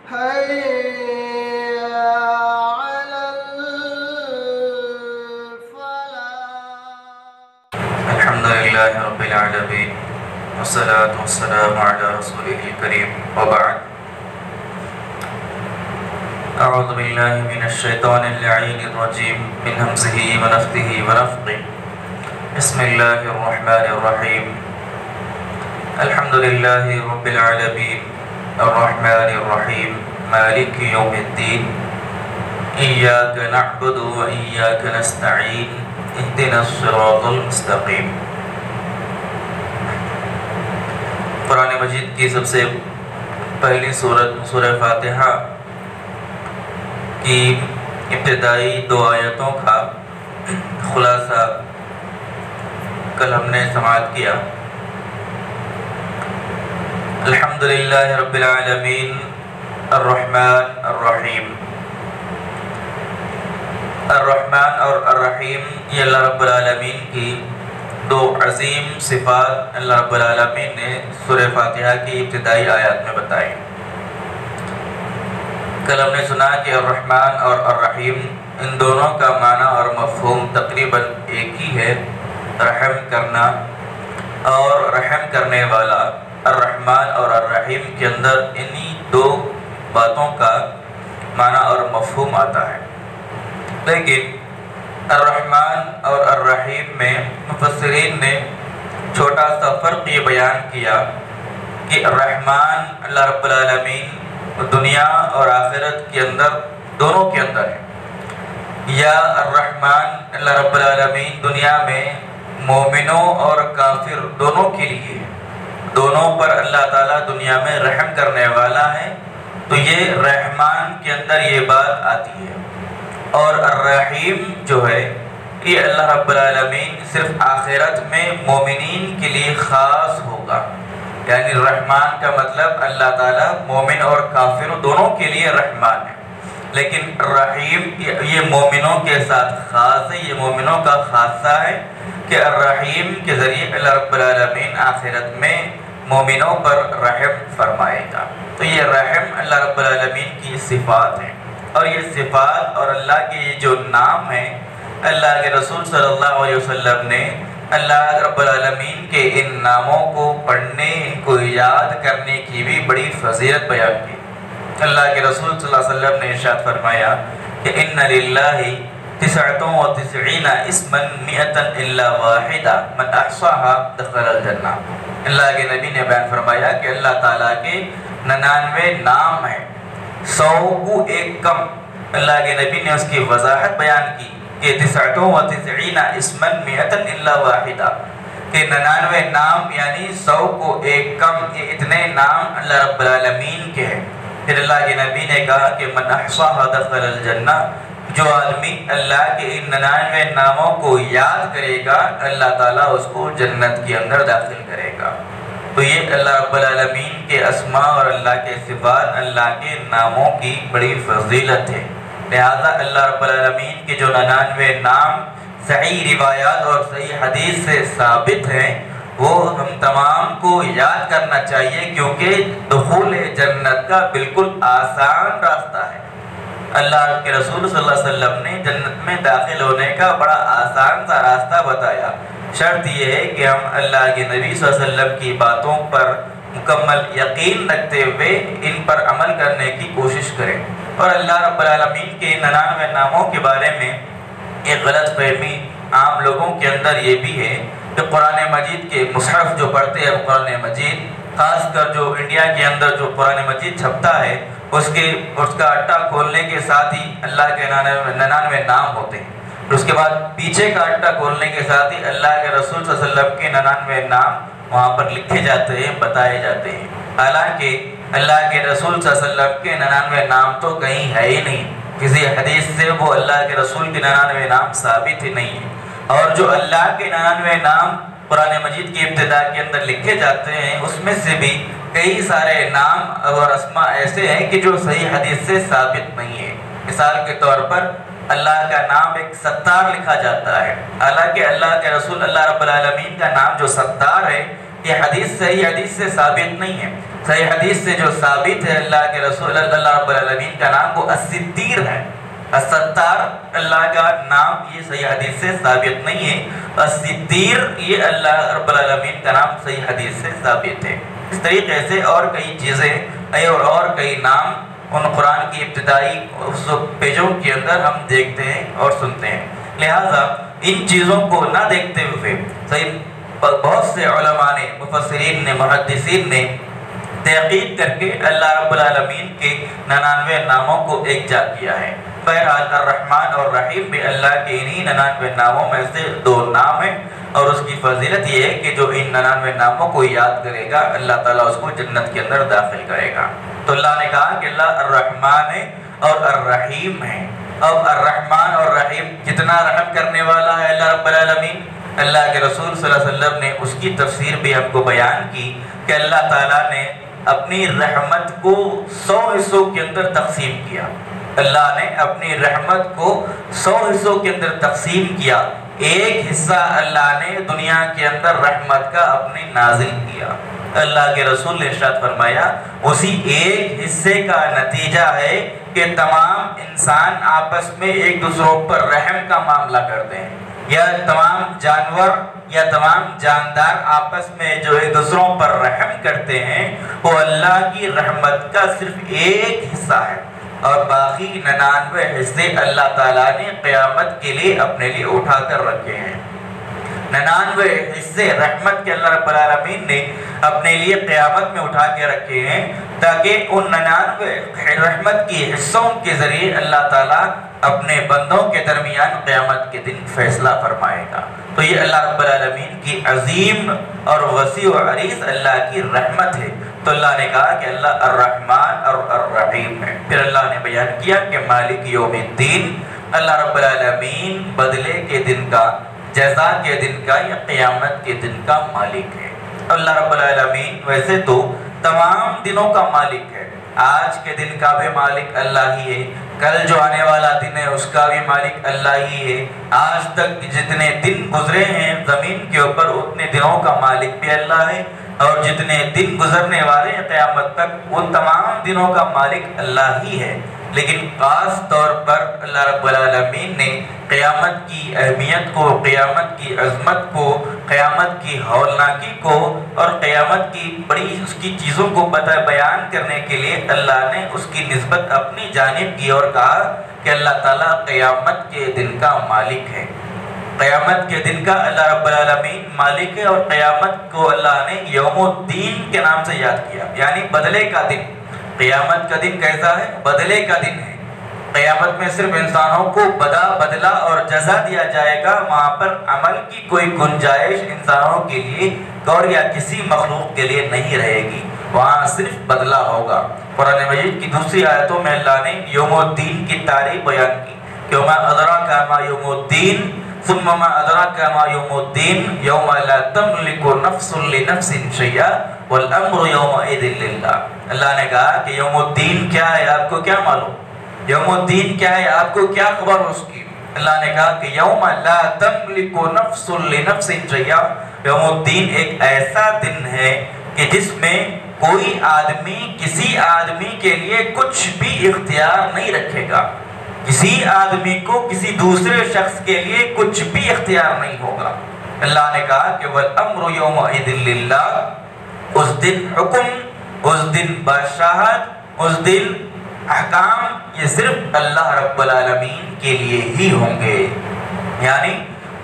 حي على الفلاح. الحمد لله رب العالمين والصلاة والسلام على رسوله الكريم وبعد. أعوذ بالله من الشيطان اللعين الرجيم من همزه ونفثه ونفثه. بسم الله الرحمن الرحيم. الحمد لله رب العالمين الرحمن الرحيم مالك يوم الدين. إياك نعبد وإياك نستعين اهدنا الصراط المستقيم. قرآن مجید کی سب سے پہلی سورت سورہ فاتحہ کی ابتدائی 2 آیتوں کا خلاصہ کل ہم نے سماعت کیا. الحمدللہ رب العالمین الرحمن الرحیم. الرحمن اور الرحیم یہ اللہ رب العالمین کی 2 عظیم صفات اللہ رب العالمین نے سورہ فاتحہ کی ابتدائی آیات میں بتائی. کل ہم نے سنا کہ الرحمن اور الرحیم ان دونوں کا معنی اور مفہوم تقریباً ایک ہی ہے، رحم کرنا اور رحم کرنے والا. الرحمن اور الرحیم کے اندر انہی 2 باتوں کا معنی اور مفہوم آتا ہے. لیکن الرحمن اور الرحیم میں مفسرین نے چھوٹا سا فرق یہ بیان کیا کہ الرحمن اللہ رب العالمین دنیا اور آخرت کے اندر دونوں کے اندر ہے، یا الرحمن اللہ رب العالمین دنیا میں مومنوں اور کافر دونوں کے لیے ہے. دونوں پر اللہ تعالیٰ دنیا میں رحم کرنے والا ہے. تو یہ رحمان کے اندر یہ بات آتی ہے. اور الرحیم جو ہے یہ اللہ رب العالمین صرف آخرت میں مومنین کے لیے خاص ہوگا. یعنی رحمان کا مطلب اللہ تعالیٰ مومن اور کافر دونوں کے لیے رحمان ہے. لیکن الرحیم یہ مومنوں کے ساتھ خاص ہے، یہ مومنوں کا خاصہ ہے کہ الرحیم کے ذریعے اللہ رب العالمین آخرت میں مومنوں پر رحم فرمائے گا. تو یہ رحم اللہ رب العالمین کی صفات ہیں. اور یہ صفات اور اللہ کے یہ جو نام ہیں، اللہ کے رسول صلی اللہ علیہ وسلم نے اللہ رب العالمین کے ان ناموں کو پڑھنے، ان کو یاد کرنے کی بھی بڑی فضیلت بیان کی. اللہ کے رسول صلی اللہ علیہ وسلم نے ارشاد فرمایا کہ ان للہ 99 اسما 100 الا واحدہ من احصاها دخل الجنہ. اللہ کے نبی نے بیان فرمایا کہ اللہ تعالیٰ کے 99 نام ہیں، 100 کو ایک کم. اللہ کے نبی نے اس کی وضاحت بیان کی کہ 99 اسما 100 الا واحدہ، کہ 99 نام یعنی 100 کو ایک کم. یہ اتنے نام اللہ رب العالمین کے ہیں. پھر اللہ کے نبی نے کہا کہ من احصاها دخل الجنہ، جو آدمی اللہ کے ان 99 ناموں کو یاد کرے گا اللہ تعالیٰ اس کو جنت کے اندر داخل کرے گا. تو یہ اللہ رب العالمین کے اسماء اور اللہ کے صفات، اللہ کے ناموں کی بڑی فضیلت ہے. لہذا اللہ رب العالمین کے جو 99 نام صحیح روایات اور صحیح حدیث سے ثابت ہیں وہ ہم تمام کو یاد کرنا چاہیے، کیونکہ دخول جنت کا بالکل آسان راستہ ہے. اللہ کے رسول صلی اللہ علیہ وسلم نے جنت میں داخل ہونے کا بڑا آسان سا راستہ بتایا. شرط یہ ہے کہ ہم اللہ کے نبی صلی اللہ علیہ وسلم کی باتوں پر مکمل یقین رکھتے ہوئے ان پر عمل کرنے کی کوشش کریں. اور اللہ رب العالمین کے 99 ناموں کے بارے میں ایک غلط فہمی عام لوگوں کے اندر یہ بھی ہے کہ قرآن مجید کے مصحف جو پڑھتے ہیں قرآن مجید، خاص کر جو انڈیا کے اندر جو قرآن مجید چھپتا ہے اس کا اٹا کھولنے کے ساتھ ہی اللہ کے 99 نام ہوتے ہیں. اس کے بعد پیچھے کا اٹا کھولنے کے ساتھ ہی اللہ کے رسول صلی اللہ علیہ وسلم کے 99 نام وہاں پر لکھے جاتے ہیں، بتائے جاتے ہیں. حالانکہ اللہ کے رسول صلی اللہ علیہ وسلم کے 99 نام تو کہیں ہے ہی نہیں. کسی حدیث سے وہ اللہ کے رسول کے 99 نام ثابت ہی نہیں ہے. اور جو اللہ کے 99 نام قرآن مجید کی ابتدا کے اندر لکھے جاتے ہیں اس میں سے بھی کئی سارے نام اور اسماء ایسے ہیں کہ جو صحیح حدیث سے ثابت نہیں ہے. مثال کے طور پر اللہ کا نام ایک ستار لکھا جاتا ہے، حالانکہ اللہ کے رسول اللہ رب العالمین کا نام جو ستار ہے یہ حدیث صحیح حدیث سے ثابت نہیں ہے. صحیح حدیث سے جو ثابت ہے اللہ کے رسول اللہ رب العالمین کا نام وہ الستیر ہے. الستار اللہ کا نام یہ صحیح حدیث سے ثابت نہیں ہے. الستیر یہ اللہ رب العالمین کا نام صحیح حدیث سے ثابت ہے. اس طریقے سے اور کئی چیزیں اور کئی نام ان قرآن کی ابتدائی پیجوں کے اندر ہم دیکھتے ہیں اور سنتے ہیں. لہٰذا ان چیزوں کو نہ دیکھتے ہوئے صحیح بہت سے علماء نے، مفسرین نے، محدثین نے تحقیق کر کے اللہ رب العالمین کے 99 ناموں کو ایک جا کیا ہے. بہرحال الرحمن اور رحیم بھی اللہ کے انہی 99 ناموں میں سے 2 نام ہیں، اور اس کی فضیلت یہ ہے کہ جو ان 99 ناموں کو یاد کرے گا اللہ تعالیٰ اس کو جنت کے اندر داخل کرے گا. تو اللہ نے کہا کہ اللہ الرحمن ہے اور الرحیم ہے. اب الرحمن اور رحیم کتنا رحم کرنے والا ہے اللہ رب العالمین. اللہ کے رسول صلی اللہ علیہ وسلم نے اس کی تفسیر بھی ہم کو بیان کی کہ اللہ تعالیٰ نے اپنی رحمت کو 100 حصوں کے اندر تقسیم کیا. اللہ نے اپنی رحمت کو 100 حصوں کے اندر تقسیم کیا. ایک حصہ اللہ نے دنیا کے اندر رحمت کا اپنے نازل کیا. اللہ کے رسول نے ارشاد فرمایا اسی ایک حصے کا نتیجہ ہے کہ تمام انسان آپس میں ایک دوسروں پر رحم کا معاملہ کرتے ہیں، یا تمام جانور یا تمام جاندار آپس میں جو ایک دوسروں پر رحم کرتے ہیں وہ اللہ کی رحمت کا صرف ایک حصہ ہے، اور باقی 99 حصے اللہ تعالیٰ نے قیامت کے لیے اپنے لیے اٹھا کر رکھے ہیں. 99 حصے رحمت کے اللہ رب العالمین نے اپنے لیے قیامت میں اٹھا کے رکھے ہیں، تاکہ ان 99 رحمت کی حصوں کے ذریعے اللہ تعالیٰ اپنے بندوں کے درمیان قیامت کے دن فیصلہ فرمائے گا. تو یہ اللہ رب العالمین کی عظیم اور وسیع و عریض اللہ کی رحمت ہے. تو اللہ نے کہا کہ اللہ الرحمن اور الرحیم ہے. پھر اللہ نے بیان کیا کہ مالک یوم الدین، اللہ رب العالمین بدلے کے دن کا، جزا کے دن کا یا قیامت کے دن کا مالک ہے. اللہ رب العالمین ویسے تو تمام دنوں کا مالک ہے. آج کے دن کا بھی مالک اللہ ہی ہے، کل جو آنے والا دن ہے اس کا بھی مالک اللہ ہی ہے. آج تک جتنے دن گزرے ہیں زمین کے اوپر اتنے دنوں کا مالک بھی اللہ ہے، اور جتنے دن گزرنے والے ہیں قیامت تک ان تمام دنوں کا مالک اللہ ہی ہے. لیکن خاص طور پر اللہ رب العالمین نے قیامت کی اہمیت کو، قیامت کی عظمت کو، قیامت کی ہولناکی کو اور قیامت کی بڑی اس کی چیزوں کو بیان کرنے کے لیے اللہ نے اس کی نسبت اپنی جانب کی اور کہا کہ اللہ تعالیٰ قیامت کے دن کا مالک ہے. قیامت کے دن کا اللہ رب العالمین مالک ہے، اور قیامت کو اللہ نے یوم الدین کے نام سے یاد کیا، یعنی بدلے کا دن. قیامت کا دن کیسا ہے؟ بدلے کا دن ہے. قیامت میں صرف انسانوں کو بدلہ اور جزا دیا جائے گا، وہاں پر عمل کی کوئی گنجائش انسانوں کے لیے اور یا کسی مخلوق کے لیے نہیں رہے گی، وہاں صرف بدلہ ہوگا. قرآن مجید کی دوسری آیتوں میں اللہ نے یوم الدین کی تاریخ بیان کی کہ وما ادراک ما یوم الدین ثم ما ادراک ما یوم الدین یوم لا تملک نفس لنفس شیئا والامر یومئذ للہ. اللہ نے کہا کہ یوم الدین کیا ہے آپ کو کیا معلوم؟ یوم الدین کیا ہے آپ کو کیا خبر اس کی؟ اللہ نے کہا کہ یوم لا تملک نفس لنفس شیئا. یوم الدین ایک ایسا دن ہے کہ جس میں کوئی آدمی کسی آدمی کے لیے کچھ بھی اختیار نہیں رکھے گا. کسی آدمی کو کسی دوسرے شخص کے لیے کچھ بھی اختیار نہیں ہوگا. اللہ نے کہا کہ والامر یومئذ للہ. اس دن حکم، اس دن بادشاہت، اس دن احکام یہ صرف اللہ رب العالمین کے لیے ہی ہوں گے. یعنی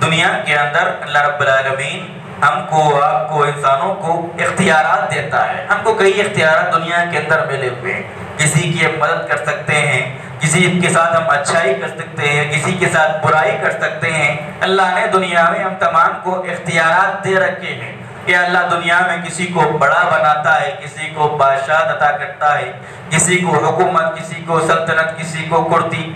دنیا کے اندر اللہ رب العالمین ہم کو، آپ کو، انسانوں کو اختیارات دیتا ہے. ہم کو کئی اختیارات دنیا کے اندر ملے ہوئے ہیں. کسی کی ہم مدد کر سکتے ہیں، کسی کے ساتھ ہم اچھائی کر سکتے ہیں، کسی کے ساتھ برائی کر سکتے ہیں. اللہ نے دنیا میں ہم تمام کو اختیارات دے رکھے ہیں کہ اللہ دنیا میں کسی کو بڑا بناتا ہے، کسی کو بادشاہ عطا کرتا ہے، کسی کو حکومت، کسی کو سلطنت، کسی کو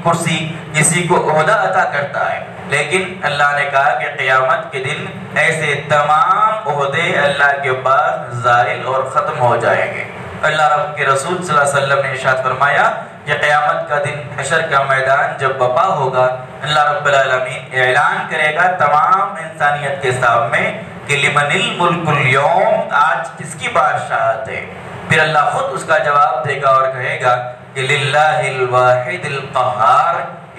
کرسی، کسی کو عہدہ عطا کرتا ہے. لیکن اللہ نے کہا کہ قیامت کے دن ایسے تمام عہدے اللہ کے پاس زائل اور ختم ہو جائیں گے. اللہ رب کے رسول صلی اللہ علیہ وسلم نے ارشاد فرمایا کہ قیامت کا دن، حشر کا میدان جب برپا ہوگا، اللہ رب العالمین اعلان کرے گا تمام انسانیت کے سامنے کہ لمن الملک اليوم، آج کس کی بادشاہت ہے. پھر اللہ خود اس کا جواب دے گا اور کہے گا کہ للہ الواحد القہار،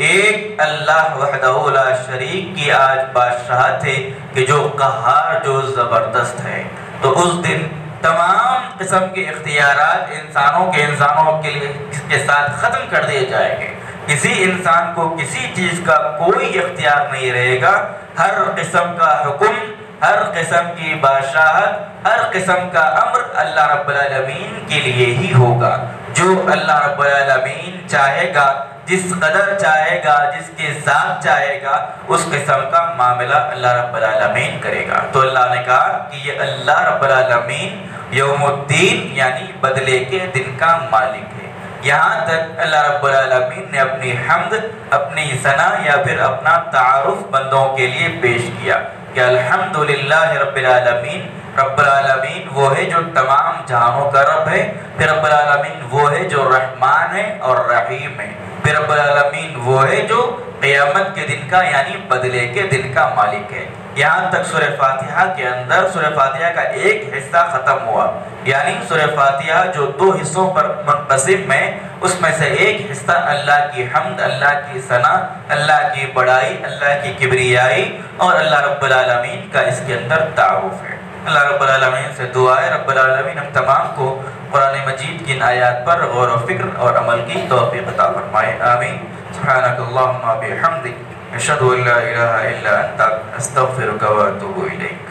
ایک اللہ وحدہ لا شریک کی آج بادشاہت ہے کہ جو قہار، جو زبردست ہے۔ تو اس دن تمام قسم کے اختیارات انسانوں کے ساتھ ختم کر دیے جائیں گے۔ کسی انسان کو کسی چیز کا کوئی اختیار نہیں رہے گا۔ ہر قسم کا حکم، ہر قسم کی بادشاہت، ہر قسم کا امر اللہ رب العالمین کے لیے ہی ہوگا۔ جو اللہ رب العالمین چاہے گا، جس قدر چاہے گا، جس کے ساتھ چاہے گا، اس قسم کا معاملہ اللہ رب العالمین کرے گا۔ تو اللہ نے کہا کہ یہ اللہ رب العالمین یوم الدین یعنی بدلے کے دن کا مالک ہے۔ یہاں تک اللہ رب العالمین نے اپنی حمد، اپنی ثنا یا پھر اپنا تعارف بندوں کے لیے پیش کیا کہ الحمدللہ رب العالمین، رب العالمین وہ ہے جو تمام جہانوں کا رب ہے، پھر رب العالمین وہ ہے جو رحمان ہے اور رحیم ہے، پھر رب العالمین وہ ہے جو قیامت کے دن کا یعنی بدلے کے دن کا مالک ہے۔ یہاں تک سورہ فاتحہ کے اندر سورہ فاتحہ کا ایک حصہ ختم ہوا، یعنی سورہ فاتحہ جو دو حصوں پر منقسم ہے، اس میں سے ایک حصہ اللہ کی حمد، اللہ کی ثنا، اللہ کی بڑائی، اللہ کی کبریائی اور اللہ رب العالمین کا اس کے اندر تعارف ہے۔ اللہ رب العالمین سے دعا ہے رب العالمین ہم تمام کو قرآن مجید کی ان آیات پر غور و فکر اور عمل کی توفیق عطا فرمائے، آمین۔ سبحانک اللہم بحمدک، اشہد ان لا الہ الا انت، استغفرک و اتوب الیک۔